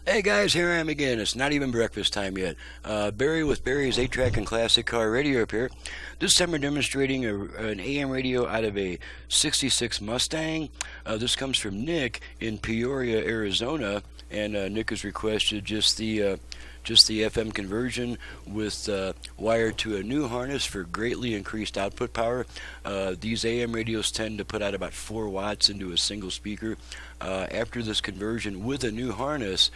Hey guys, here I am again. It's not even breakfast time yet. Barry with Barry's 8-track and classic car radio repair. This time we're demonstrating an AM radio out of a 66 Mustang. This comes from Nick in Peoria, Arizona, and Nick has requested just the FM conversion with wired to a new harness for greatly increased output power. These AM radios tend to put out about 4 watts into a single speaker. After this conversion with a new harness,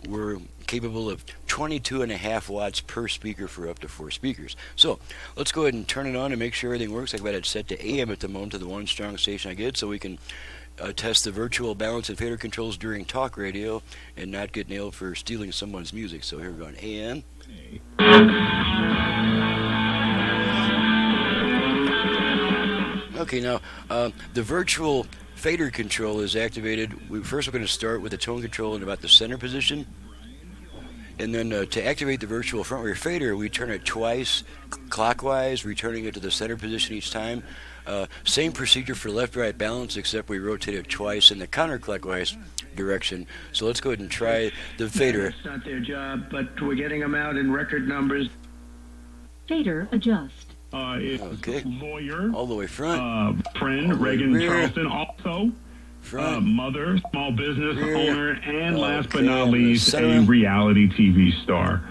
we're capable of 22.5 watts per speaker for up to 4 speakers. So let's go ahead and turn it on and make sure everything works. I've got it set to AM at the moment, to the one strong station I get, so we can test the virtual balance and fader controls during talk radio and not get nailed for stealing someone's music. So here we're going AM. Okay, now the virtual fader control is activated. First we're going to start with the tone control in about the center position. And then to activate the virtual front rear fader, we turn it twice clockwise, returning it to the center position each time. Same procedure for left-right balance, except we rotate it twice in the counterclockwise direction. So let's go ahead and try the fader. It's not their job, but we're getting them out in record numbers. Fader adjust. Okay. Lawyer, all the way front. Friend, Reagan rear. Charleston, also. Front. Mother, small business Rear. owner, and last but Okay, not least, center. a reality TV star.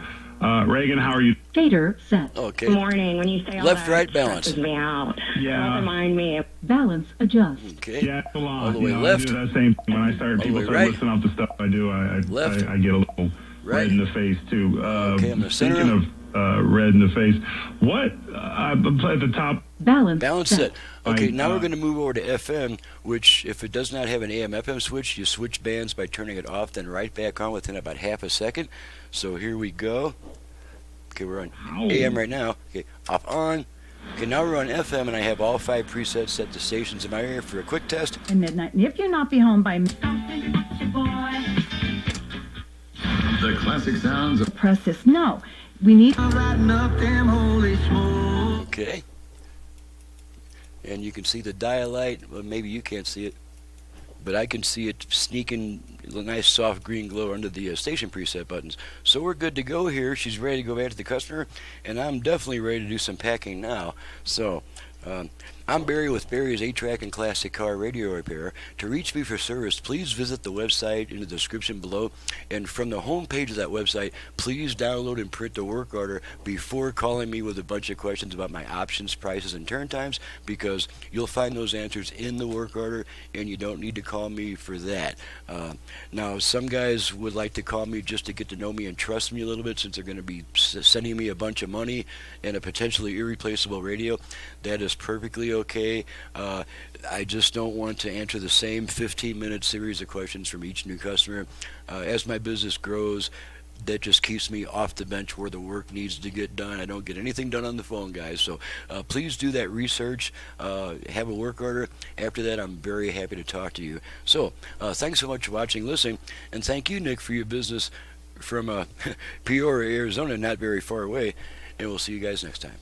Reagan, how are you? Fader set. Okay. Morning. When you say all Left, that, right, it balance. stresses me out. Yeah. Don't remind me. Balance adjust. Okay. Yeah, a lot. All the way I left. do that same thing. When I start, All the people way start right. listening up to stuff I do, Left. I get a little Right. red in the face, too. Okay, I'm gonna center speaking him. of red in the face, what, at the top, Balance set. Okay, now I- we're going to move over to FM, which if it does not have an AM/FM switch, you switch bands by turning it off, then right back on within about half a second. So here we go. Okay, we're on Ow. AM right now. Okay, off on. Okay, now we're on FM, and I have all 5 presets set to stations in my ear for a quick test. and midnight. And if you're not be home by The classic sounds of press this. No, we need Okay. And you can see the dial light. Well, maybe you can't see it, but I can see it sneaking a nice soft green glow under the station preset buttons. So we're good to go here. She's ready to go back to the customer, and I'm definitely ready to do some packing now. So I'm Barry with Barry's 8-track and classic car radio repair. To reach me for service, please visit the website in the description below, and from the home page of that website, please download and print the work order before calling me with a bunch of questions about my options, prices, and turn times, because you'll find those answers in the work order, and you don't need to call me for that. Now, some guys would like to call me just to get to know me and trust me a little bit, since they're going to be sending me a bunch of money and a potentially irreplaceable radio. That is perfectly okay. I just don't want to answer the same 15-minute series of questions from each new customer. As my business grows, that just keeps me off the bench where the work needs to get done. I don't get anything done on the phone, guys. So please do that research. Have a work order. After that, I'm very happy to talk to you. So thanks so much for watching, listening, and thank you, Nick, for your business from Peoria, Arizona, not very far away. And we'll see you guys next time.